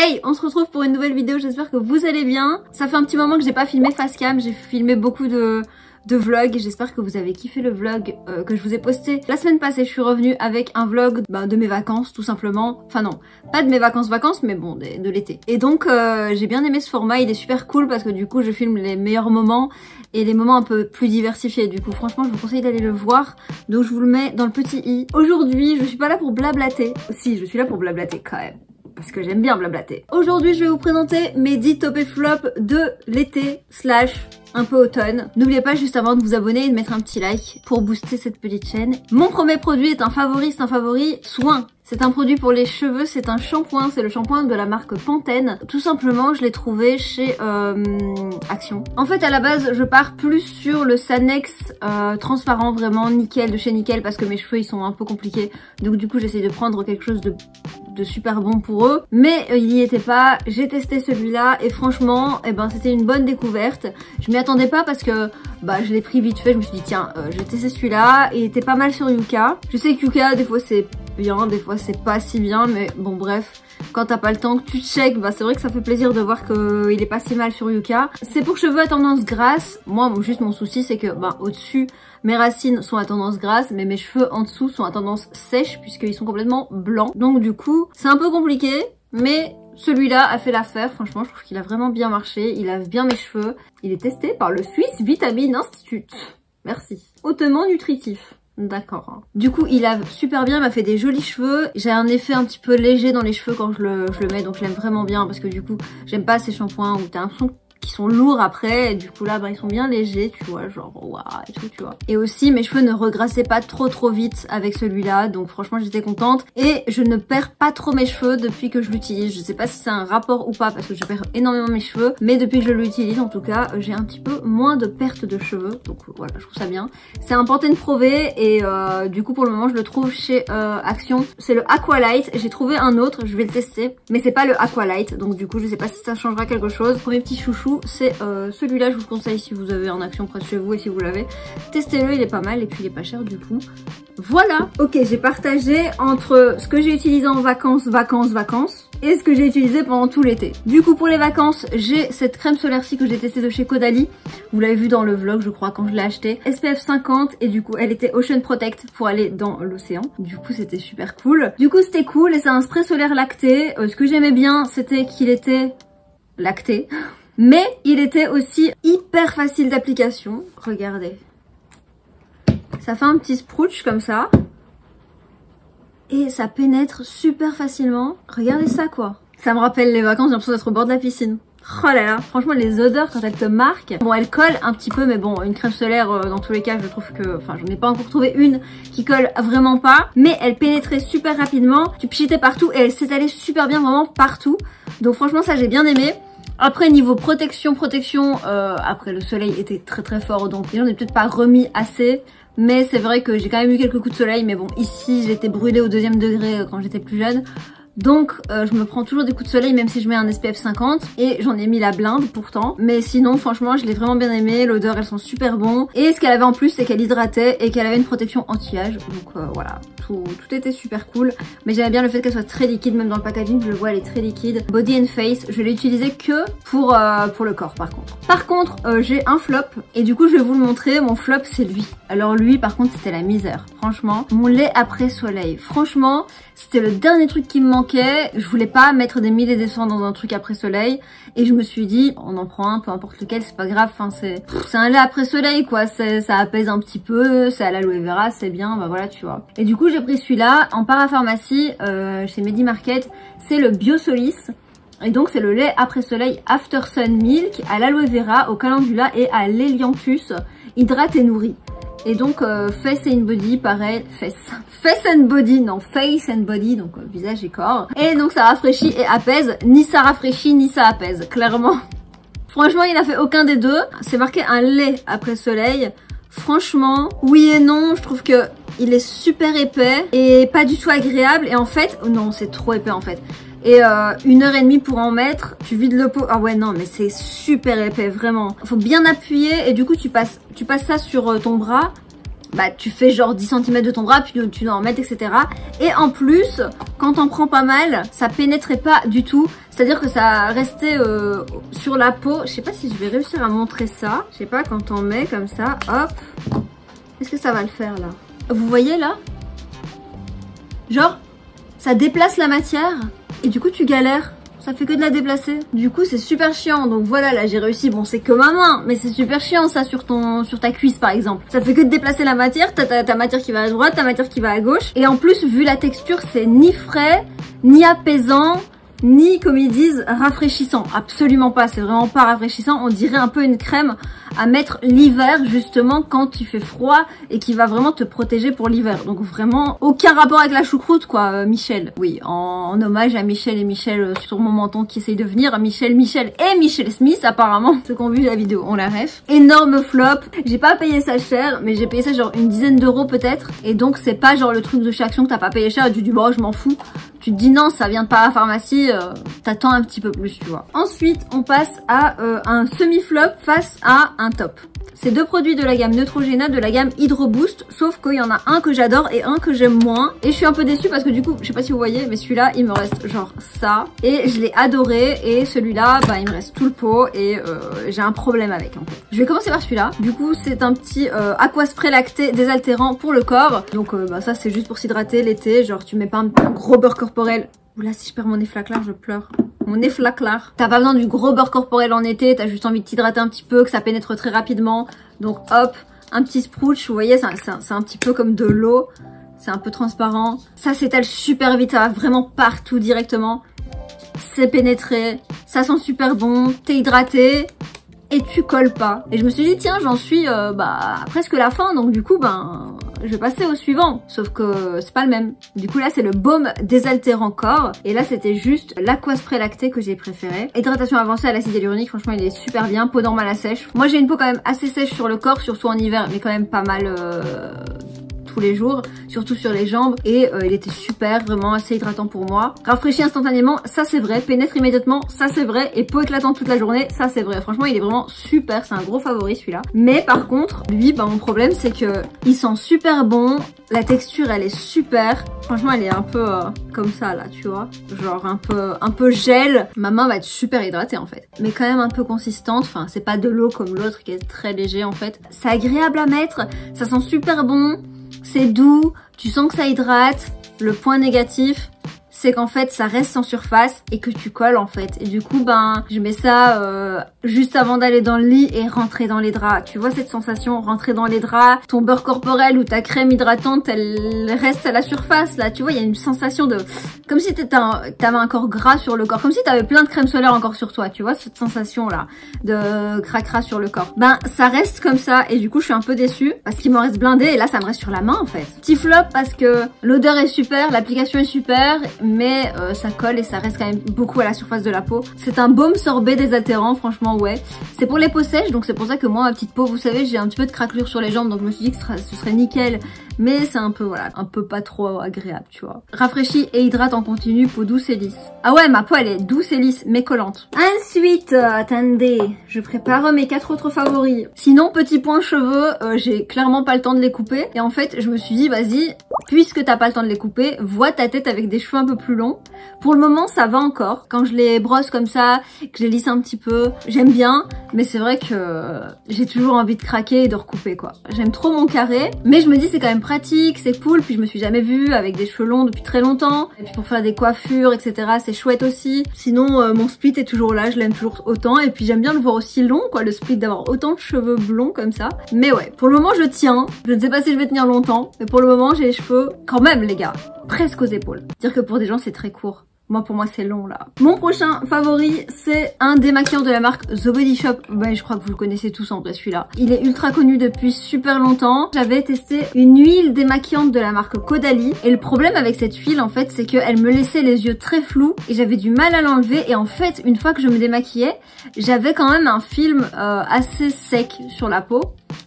Hey, on se retrouve pour une nouvelle vidéo, j'espère que vous allez bien. Ça fait un petit moment que j'ai pas filmé face cam, j'ai filmé beaucoup de vlogs et j'espère que vous avez kiffé le vlog que je vous ai posté la semaine passée. Je suis revenue avec un vlog de mes vacances tout simplement. Enfin non, pas de mes vacances mais bon de l'été. Et donc j'ai bien aimé ce format, il est super cool parce que du coup je filme les meilleurs moments et les moments un peu plus diversifiés. Du coup franchement je vous conseille d'aller le voir, donc je vous le mets dans le petit i. Aujourd'hui je suis pas là pour blablater, si je suis là pour blablater quand même, parce que j'aime bien blablater. Aujourd'hui, je vais vous présenter mes 10 top et flop de l'été / un peu automne. N'oubliez pas juste avant de vous abonner et de mettre un petit like pour booster cette petite chaîne. Mon premier produit est un favori soin. C'est un produit pour les cheveux, c'est un shampoing, c'est le shampoing de la marque Pantene. Tout simplement, je l'ai trouvé chez Action. En fait, à la base, je pars plus sur le Sanex transparent, vraiment nickel, de chez Nickel, parce que mes cheveux, ils sont un peu compliqués. Donc du coup, j'essaye de prendre quelque chose de super bon pour eux. Mais il n'y était pas, j'ai testé celui-là et franchement, c'était une bonne découverte. Je m'y attendais pas parce que je l'ai pris vite fait, je me suis dit tiens, je vais tester celui-là. Il était pas mal sur Yuka. Je sais que Yuka, des fois c'est bien, des fois c'est pas si bien, mais bon bref, quand t'as pas le temps que tu check, c'est vrai que ça fait plaisir de voir qu'il est pas si mal sur Yuka. C'est pour cheveux à tendance grasse. Moi juste mon souci c'est que au-dessus mes racines sont à tendance grasse, mais mes cheveux en dessous sont à tendance sèche puisqu'ils sont complètement blancs. Donc du coup c'est un peu compliqué, mais celui-là a fait l'affaire. Franchement je trouve qu'il a vraiment bien marché, il lave bien mes cheveux. Il est testé par le Swiss Vitamin Institute. Merci. Hautement nutritif. D'accord. Du coup il lave super bien, il m'a fait des jolis cheveux. J'ai un effet un petit peu léger dans les cheveux quand je le mets, donc je l'aime vraiment bien parce que du coup j'aime pas ces shampoings où t'as l'impression qui sont lourds après et du coup là ils sont bien légers, tu vois, genre waouh et tout, tu vois. Et aussi mes cheveux ne regrassaient pas trop vite avec celui-là, donc franchement j'étais contente et je ne perds pas trop mes cheveux depuis que je l'utilise. Je sais pas si c'est un rapport ou pas parce que je perds énormément mes cheveux, mais depuis que je l'utilise en tout cas j'ai un petit peu moins de perte de cheveux, donc voilà, je trouve ça bien. C'est un Pantene Pro V et du coup pour le moment je le trouve chez Action. C'est le Aqualight, j'ai trouvé un autre, je vais le tester, mais c'est pas le Aqualight, donc du coup je sais pas si ça changera quelque chose. Premier petit chouchou, c'est celui-là, je vous le conseille si vous avez un Action près de chez vous et si vous l'avez. Testez-le, il est pas mal et puis il est pas cher du coup. Voilà. Ok, j'ai partagé entre ce que j'ai utilisé en vacances et ce que j'ai utilisé pendant tout l'été. Du coup pour les vacances, j'ai cette crème solaire-ci que j'ai testée de chez Caudalie. Vous l'avez vu dans le vlog je crois quand je l'ai acheté. SPF 50 et du coup elle était Ocean Protect pour aller dans l'océan. Du coup c'était super cool. Du coup c'était cool et c'est un spray solaire lacté. Ce que j'aimais bien c'était qu'il était lacté. Mais il était aussi hyper facile d'application. Regardez. Ça fait un petit sprouch comme ça. Et ça pénètre super facilement. Regardez ça quoi. Ça me rappelle les vacances, j'ai l'impression d'être au bord de la piscine. Oh là là, franchement les odeurs quand elles te marquent. Bon elles collent un petit peu mais bon une crème solaire dans tous les cas je trouve que, enfin j'en ai pas encore trouvé une qui colle vraiment pas. Mais elle pénétrait super rapidement, tu pchitais partout et elle s'étalait super bien vraiment partout. Donc franchement ça j'ai bien aimé. Après niveau protection, après le soleil était très fort donc j'en ai peut-être pas remis assez. Mais c'est vrai que j'ai quand même eu quelques coups de soleil, mais bon ici j'étais brûlée au 2e degré quand j'étais plus jeune. Donc je me prends toujours des coups de soleil même si je mets un SPF 50 et j'en ai mis la blinde pourtant. Mais sinon franchement je l'ai vraiment bien aimé, l'odeur elles sont super bon. Et ce qu'elle avait en plus c'est qu'elle hydratait et qu'elle avait une protection anti-âge. Donc voilà, tout était super cool. Mais j'aimais bien le fait qu'elle soit très liquide, même dans le packaging je le vois elle est très liquide. Body and Face, je l'ai utilisé que pour le corps par contre. Par contre j'ai un flop et du coup je vais vous le montrer, mon flop c'est lui. Alors lui par contre c'était la misère, franchement. Mon lait après soleil, franchement c'était le dernier truc qui me manquait. Je voulais pas mettre des 1000 et des cents dans un truc après soleil et je me suis dit on en prend un, peu importe lequel, c'est pas grave, enfin c'est un lait après soleil quoi, ça apaise un petit peu, c'est à l'aloe vera, c'est bien, voilà tu vois. Et du coup j'ai pris celui-là en parapharmacie chez Medimarket, c'est le Biosolis. Et donc c'est le lait après soleil After Sun Milk à l'aloe vera, au calendula et à l'hélianthus, hydrate et nourrit. Et donc face and body pareil, face and body, non face and body, donc visage et corps. Et donc ça rafraîchit et apaise, ni ça rafraîchit ni ça apaise, clairement. Franchement il a fait aucun des deux, c'est marqué un lait après soleil. Franchement, oui et non, je trouve que il est super épais et pas du tout agréable. Et en fait, non c'est trop épais en fait. Et 1h30 pour en mettre, tu vides le pot. Ah ouais non mais c'est super épais vraiment. Faut bien appuyer et du coup tu passes ça sur ton bras. bah tu fais genre 10 cm de ton bras, puis tu dois en mettre, etc. Et en plus, quand t'en prends pas mal, ça pénétrait pas du tout. C'est-à-dire que ça restait sur la peau. Je sais pas si je vais réussir à montrer ça. Je sais pas, quand on met comme ça, hop. Est-ce que ça va le faire là? Vous voyez là? Genre, ça déplace la matière et du coup tu galères. Ça fait que de la déplacer. Du coup c'est super chiant. Donc voilà, là j'ai réussi. Bon, c'est que ma main, mais c'est super chiant ça sur ta cuisse par exemple. Ça fait que de déplacer la matière. T'as ta matière qui va à droite, ta matière qui va à gauche. Et en plus, vu la texture, c'est ni frais, ni apaisant, ni, comme ils disent, rafraîchissant. Absolument pas, c'est vraiment pas rafraîchissant. On dirait un peu une crème à mettre l'hiver, justement, quand il fait froid et qui va vraiment te protéger pour l'hiver. Donc vraiment, aucun rapport avec la choucroute, quoi, Michel. Oui, en hommage à Michel et Michel sur mon menton qui essaye de venir. Michel et Michel Smith, apparemment. Ceux qui ont vu la vidéo, on la ref. Énorme flop. J'ai pas payé ça cher, mais j'ai payé ça genre une dizaine d'euros peut-être. Et donc, c'est pas genre le truc de chez Action que t'as pas payé cher et tu dis, bon, je m'en fous. Tu te dis non, ça vient de par la pharmacie, t'attends un petit peu plus, tu vois. Ensuite, on passe à un semi-flop face à un top. C'est deux produits de la gamme Neutrogena, de la gamme Hydro Boost, sauf qu'il y en a un que j'adore et un que j'aime moins. Et je suis un peu déçue parce que du coup, je sais pas si vous voyez, mais celui-là, il me reste genre ça. Et je l'ai adoré, et celui-là, bah il me reste tout le pot et j'ai un problème avec en fait. Je vais commencer par celui-là. Du coup, c'est un petit aquaspray lacté désaltérant pour le corps. Donc bah ça, c'est juste pour s'hydrater l'été, genre tu mets pas un gros beurre corporel. Oula, si je perds mon efflaclar, je pleure. Mon efflaclar. T'as pas besoin du gros beurre corporel en été, t'as juste envie de t'hydrater un petit peu, que ça pénètre très rapidement. Donc hop, un petit sprouch, vous voyez, c'est un petit peu comme de l'eau. C'est un peu transparent. Ça s'étale super vite, ça va vraiment partout directement. C'est pénétré, ça sent super bon, t'es hydraté et tu colles pas. Et je me suis dit, tiens, j'en suis bah presque la fin, donc du coup, ben... je vais passer au suivant, sauf que c'est pas le même. Du coup là c'est le baume désaltérant corps, et là c'était juste l'aquaspray lacté que j'ai préféré. Hydratation avancée à l'acide hyaluronique, franchement il est super bien, peau normale à sèche. Moi j'ai une peau quand même assez sèche sur le corps, surtout en hiver, mais quand même pas mal tous les jours, surtout sur les jambes, et il était super, vraiment assez hydratant pour moi. Rafraîchit instantanément, ça c'est vrai. Pénètre immédiatement, ça c'est vrai. Et peau éclatante toute la journée, ça c'est vrai. Franchement il est vraiment super, c'est un gros favori celui-là. Mais par contre, lui, bah mon problème c'est que il sent super bon, la texture elle est super. Franchement elle est un peu comme ça là, tu vois, genre un peu gel. Ma main va être super hydratée en fait, mais quand même un peu consistante. Enfin c'est pas de l'eau comme l'autre qui est très léger en fait. C'est agréable à mettre, ça sent super bon. C'est doux, tu sens que ça hydrate. Le point négatif, c'est qu'en fait ça reste en surface et que tu colles en fait. Et du coup ben je mets ça juste avant d'aller dans le lit et rentrer dans les draps. Tu vois cette sensation, rentrer dans les draps, ton beurre corporel ou ta crème hydratante elle reste à la surface là. Tu vois il y a une sensation de... comme si t'avais un corps gras sur le corps, comme si t'avais plein de crème solaire encore sur toi. Tu vois cette sensation là de cracra sur le corps. Ben ça reste comme ça et du coup je suis un peu déçue parce qu'il m'en reste blindé et là ça me reste sur la main en fait. Petit flop parce que l'odeur est super, l'application est super, mais ça colle et ça reste quand même beaucoup à la surface de la peau. C'est un baume sorbet désaltérant, franchement ouais. C'est pour les peaux sèches, donc c'est pour ça que moi ma petite peau, vous savez, j'ai un petit peu de craquelure sur les jambes, donc je me suis dit que ce serait nickel, mais c'est un peu voilà, un peu pas trop agréable, tu vois. Rafraîchit et hydrate en continu, peau douce et lisse. Ah ouais, ma peau elle est douce et lisse, mais collante. Ensuite, attendez, je prépare mes 4 autres favoris. Sinon, petit point cheveux, j'ai clairement pas le temps de les couper, et en fait je me suis dit vas-y, puisque t'as pas le temps de les couper, vois ta tête avec des cheveux un peu plus long. Pour le moment ça va encore, quand je les brosse comme ça, que je les lisse un petit peu, j'aime bien, mais c'est vrai que j'ai toujours envie de craquer et de recouper quoi. J'aime trop mon carré, mais je me dis c'est quand même pratique, c'est cool, puis je me suis jamais vue avec des cheveux longs depuis très longtemps, et puis pour faire des coiffures etc c'est chouette aussi. Sinon mon split est toujours là, je l'aime toujours autant, et puis j'aime bien le voir aussi long quoi, le split, d'avoir autant de cheveux blonds comme ça. Mais ouais, pour le moment je tiens, je ne sais pas si je vais tenir longtemps, mais pour le moment j'ai les cheveux quand même les gars, presque aux épaules. Dire que pour des gens c'est très court. Moi, pour moi, c'est long, là. Mon prochain favori, c'est un démaquillant de la marque The Body Shop. Ben, je crois que vous le connaissez tous, en vrai, celui-là. Il est ultra connu depuis super longtemps. J'avais testé une huile démaquillante de la marque Caudalie. Et le problème avec cette huile, en fait, c'est qu'elle me laissait les yeux très flous. Et j'avais du mal à l'enlever. Et en fait, une fois que je me démaquillais, j'avais quand même un film assez sec sur la peau.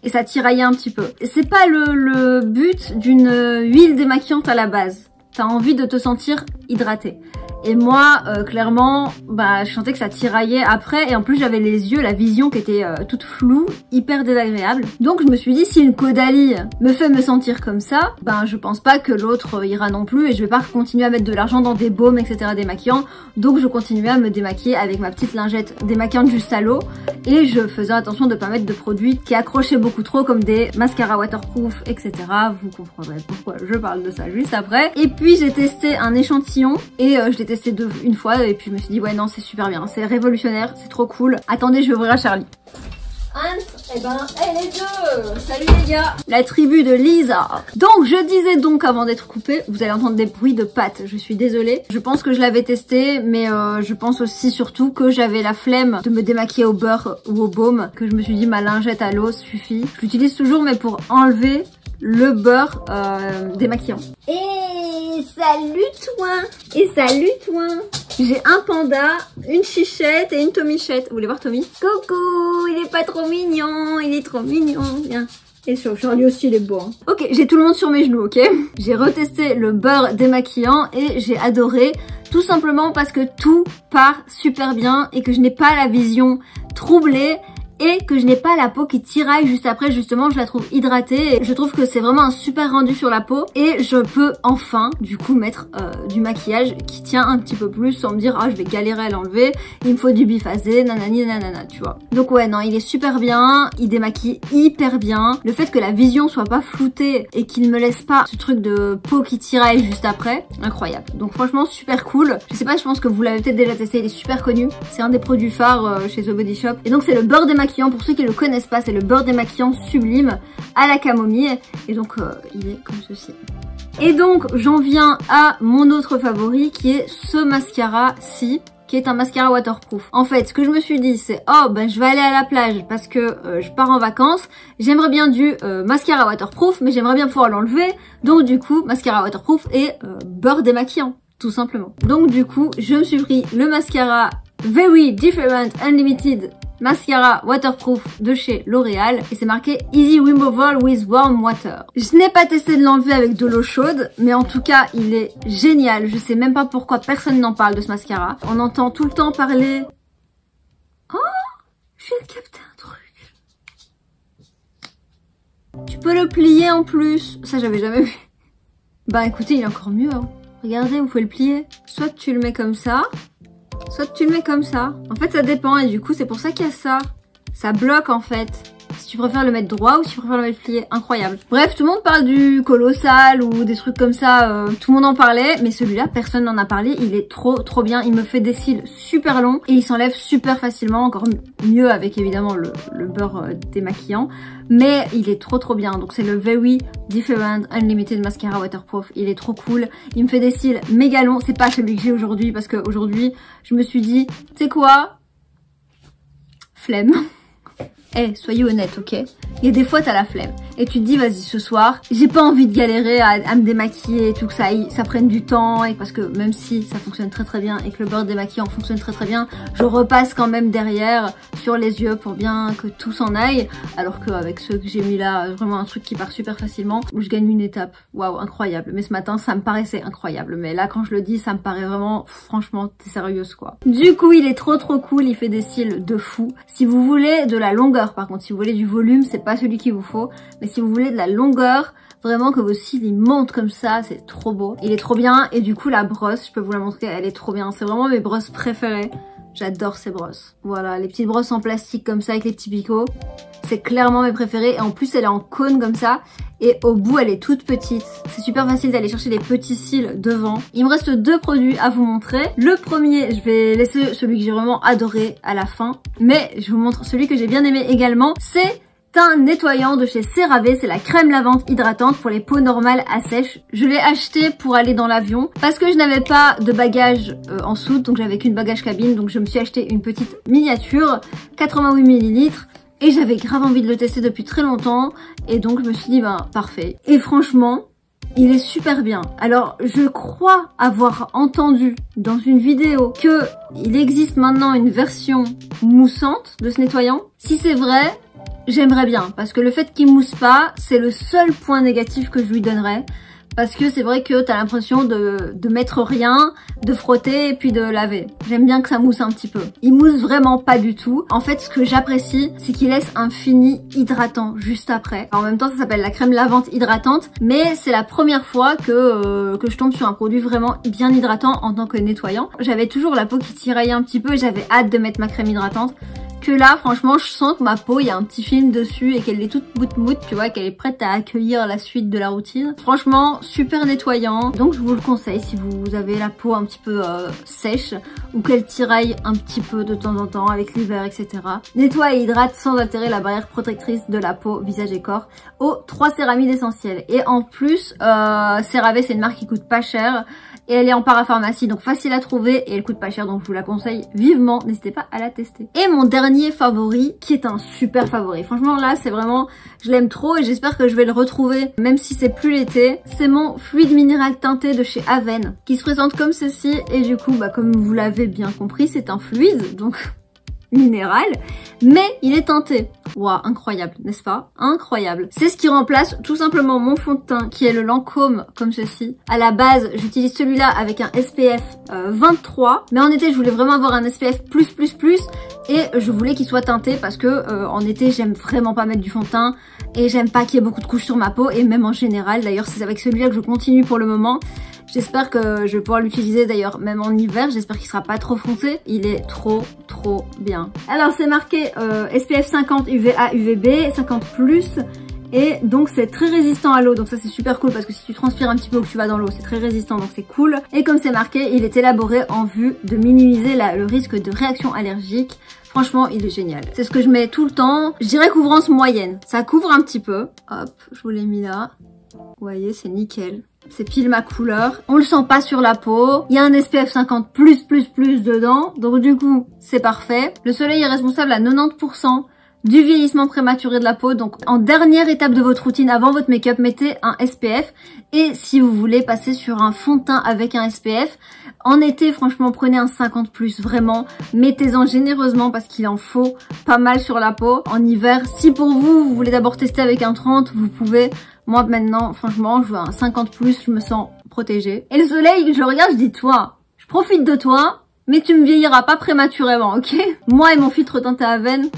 Et ça tiraillait un petit peu. C'est pas le but d'une huile démaquillante à la base. T'as envie de te sentir hydraté. Et moi, clairement, bah, je sentais que ça tiraillait après. Et en plus, j'avais les yeux, la vision qui était toute floue, hyper désagréable. Donc, je me suis dit, si une Caudalie me fait me sentir comme ça, ben, je pense pas que l'autre ira non plus. Et je vais pas continuer à mettre de l'argent dans des baumes, etc. démaquillants. Donc, je continuais à me démaquiller avec ma petite lingette démaquillante juste à l'eau. Et je faisais attention de pas mettre de produits qui accrochaient beaucoup trop, comme des mascaras waterproof, etc. Vous comprendrez pourquoi je parle de ça juste après. Et puis, j'ai testé un échantillon et je l'ai testé une fois et puis je me suis dit ouais non c'est super bien, c'est révolutionnaire, c'est trop cool. Attendez, je vais ouvrir à Charlie. Et ben, hey les deux, salut les gars, la tribu de Lisa. Donc je disais donc avant d'être coupée, vous allez entendre des bruits de pâtes, je suis désolée. Je pense que je l'avais testé, mais je pense aussi surtout que j'avais la flemme de me démaquiller au beurre ou au baume, que je me suis dit ma lingette à l'eau suffit. Je l'utilise toujours mais pour enlever le beurre démaquillant. Et salut toi. Et salut toi. J'ai un panda, une chichette et une tomichette. Vous voulez voir Tommy? Coucou, il est pas trop mignon, il est trop mignon. Viens. Et Charlie aussi il est beau. Hein. Ok, j'ai tout le monde sur mes genoux, ok? J'ai retesté le beurre démaquillant et j'ai adoré. Tout simplement parce que tout part super bien et que je n'ai pas la vision troublée. Et que je n'ai pas la peau qui tiraille juste après, justement je la trouve hydratée et je trouve que c'est vraiment un super rendu sur la peau et je peux enfin du coup mettre du maquillage qui tient un petit peu plus sans me dire ah je vais galérer à l'enlever, il me faut du biphasé, nanani nanana, tu vois. Donc ouais non, il est super bien, il démaquille hyper bien, le fait que la vision soit pas floutée et qu'il me laisse pas ce truc de peau qui tiraille juste après, incroyable. Donc franchement super cool, je sais pas, je pense que vous l'avez peut-être déjà testé, il est super connu, c'est un des produits phares chez The Body Shop et donc c'est le beurre démaquillant. Pour ceux qui le connaissent pas, c'est le beurre démaquillant sublime à la camomille et donc il est comme ceci. Et donc j'en viens à mon autre favori qui est ce mascara-ci, qui est un mascara waterproof. En fait, ce que je me suis dit, c'est oh ben je vais aller à la plage parce que je pars en vacances. J'aimerais bien du mascara waterproof, mais j'aimerais bien pouvoir l'enlever. Donc du coup, mascara waterproof et beurre démaquillant, tout simplement. Donc du coup, je me suis pris le mascara Very Different Unlimited mascara waterproof de chez L'Oréal et c'est marqué Easy Removal with Warm Water. Je n'ai pas testé de l'enlever avec de l'eau chaude, mais en tout cas il est génial. Je sais même pas pourquoi personne n'en parle de ce mascara. On entend tout le temps parler. Oh, je viens de capter un truc. Tu peux le plier en plus. Ça j'avais jamais vu. Bah écoutez, il est encore mieux. Hein. Regardez, vous pouvez le plier. Soit tu le mets comme ça. Soit tu le mets comme ça. En fait, ça dépend et du coup, c'est pour ça qu'il y a ça. Ça bloque en fait. Si tu préfères le mettre droit ou si tu préfères le mettre plié. Incroyable. Bref, tout le monde parle du colossal ou des trucs comme ça. Tout le monde en parlait. Mais celui-là, personne n'en a parlé. Il est trop bien. Il me fait des cils super longs. Et il s'enlève super facilement. Encore mieux avec évidemment le beurre démaquillant. Mais il est trop bien. Donc c'est le Very Different Unlimited Mascara Waterproof. Il est trop cool. Il me fait des cils méga longs. C'est pas celui que j'ai aujourd'hui. Parce qu'aujourd'hui, je me suis dit, tu sais quoi? Flemme. Eh, soyez honnête, ok? Il y a des fois, t'as la flemme. Et tu te dis, vas-y, ce soir, j'ai pas envie de galérer à me démaquiller et tout, que ça prenne du temps. Et parce que même si ça fonctionne très bien et que le beurre démaquillant fonctionne très bien, je repasse quand même derrière sur les yeux pour bien que tout s'en aille. Alors qu'avec ceux que j'ai mis là, vraiment un truc qui part super facilement, où je gagne une étape. Waouh, incroyable. Mais ce matin, ça me paraissait incroyable. Mais là, quand je le dis, ça me paraît vraiment, franchement, t'es sérieuse, quoi. Du coup, il est trop cool. Il fait des cils de fou. Si vous voulez de la longueur, par contre, si vous voulez du volume, c'est pas celui qu'il vous faut. Mais si vous voulez de la longueur, vraiment que vos cils ils montent comme ça, c'est trop beau. Il est trop bien et du coup la brosse, je peux vous la montrer, elle est trop bien. C'est vraiment mes brosses préférées. J'adore ces brosses. Voilà, les petites brosses en plastique comme ça avec les petits picots. C'est clairement mes préférées et en plus elle est en cône comme ça. Et au bout elle est toute petite. C'est super facile d'aller chercher les petits cils devant. Il me reste 2 produits à vous montrer. Le premier, je vais laisser celui que j'ai vraiment adoré à la fin. Mais je vous montre celui que j'ai bien aimé également. C'est un nettoyant de chez CeraVe, c'est la crème lavante hydratante pour les peaux normales à sèche. Je l'ai acheté pour aller dans l'avion parce que je n'avais pas de bagage en soute, donc j'avais qu'une bagage cabine, donc je me suis acheté une petite miniature, 88 ml. Et j'avais grave envie de le tester depuis très longtemps et donc je me suis dit ben parfait. Et franchement, il est super bien. Alors je crois avoir entendu dans une vidéo que il existe maintenant une version moussante de ce nettoyant. Si c'est vrai, j'aimerais bien parce que le fait qu'il mousse pas, c'est le seul point négatif que je lui donnerais. parce que c'est vrai que t'as l'impression de mettre rien, de frotter et puis de laver. J'aime bien que ça mousse un petit peu. Il mousse vraiment pas du tout. En fait, ce que j'apprécie, c'est qu'il laisse un fini hydratant juste après. En même temps, ça s'appelle la crème lavante hydratante, mais c'est la première fois que je tombe sur un produit vraiment bien hydratant en tant que nettoyant. J'avais toujours la peau qui tiraillait un petit peu et j'avais hâte de mettre ma crème hydratante. Que là, franchement, je sens que ma peau, il y a un petit film dessus et qu'elle est toute moute, tu vois, qu'elle est prête à accueillir la suite de la routine. Franchement, super nettoyant. Donc, je vous le conseille si vous avez la peau un petit peu sèche ou qu'elle tiraille un petit peu de temps en temps avec l'hiver, etc. Nettoie et hydrate sans altérer la barrière protectrice de la peau, visage et corps aux 3 céramides essentielles. Et en plus, CeraVe, c'est une marque qui coûte pas cher. Et elle est en parapharmacie, donc facile à trouver et elle coûte pas cher, donc je vous la conseille vivement. N'hésitez pas à la tester. Et mon dernier favori, qui est un super favori. Franchement là, c'est vraiment, je l'aime trop et j'espère que je vais le retrouver, même si c'est plus l'été. C'est mon fluide minéral teinté de chez Aven, qui se présente comme ceci. Et du coup, bah comme vous l'avez bien compris, c'est un fluide, donc minéral, mais il est teinté. Waouh, incroyable, n'est-ce pas? Incroyable. C'est ce qui remplace tout simplement mon fond de teint qui est le Lancôme comme ceci. À la base, j'utilise celui-là avec un SPF 23, mais en été, je voulais vraiment avoir un SPF+++, et je voulais qu'il soit teinté parce que en été, j'aime vraiment pas mettre du fond de teint et j'aime pas qu'il y ait beaucoup de couches sur ma peau et même en général. D'ailleurs, c'est avec celui-là que je continue pour le moment. J'espère que je vais pouvoir l'utiliser d'ailleurs même en hiver, j'espère qu'il sera pas trop foncé. Il est trop bien. Alors c'est marqué SPF 50 UVA UVB 50+, et donc c'est très résistant à l'eau, donc ça c'est super cool parce que si tu transpires un petit peu ou que tu vas dans l'eau, c'est très résistant, donc c'est cool. Et comme c'est marqué, il est élaboré en vue de minimiser le risque de réaction allergique. Franchement, il est génial. C'est ce que je mets tout le temps. Je dirais couvrance moyenne. Ça couvre un petit peu. Hop, je vous l'ai mis là. Vous voyez, c'est nickel. C'est pile ma couleur. On le sent pas sur la peau. Il y a un SPF 50+++ dedans. Donc du coup, c'est parfait. Le soleil est responsable à 90% du vieillissement prématuré de la peau. Donc en dernière étape de votre routine, avant votre make-up, mettez un SPF. Et si vous voulez passer sur un fond de teint avec un SPF, en été, franchement, prenez un 50+, vraiment. Mettez-en généreusement parce qu'il en faut pas mal sur la peau. En hiver, si pour vous, vous voulez d'abord tester avec un 30, vous pouvez. Moi, maintenant, franchement, je veux un 50+, je me sens protégée. Et le soleil, je le regarde, je dis, toi, je profite de toi, mais tu me vieilliras pas prématurément, ok? Moi et mon filtre teinté Aven,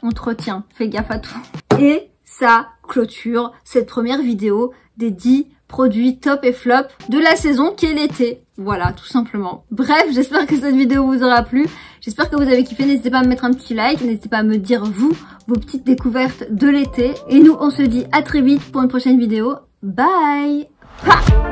on te retient. Fais gaffe à tout. Et ça clôture cette première vidéo des 10 produits top et flop de la saison qui est l'été. Voilà, tout simplement. Bref, j'espère que cette vidéo vous aura plu. J'espère que vous avez kiffé. N'hésitez pas à me mettre un petit like. N'hésitez pas à me dire, vous, vos petites découvertes de l'été. Et nous, on se dit à très vite pour une prochaine vidéo. Bye! Ha!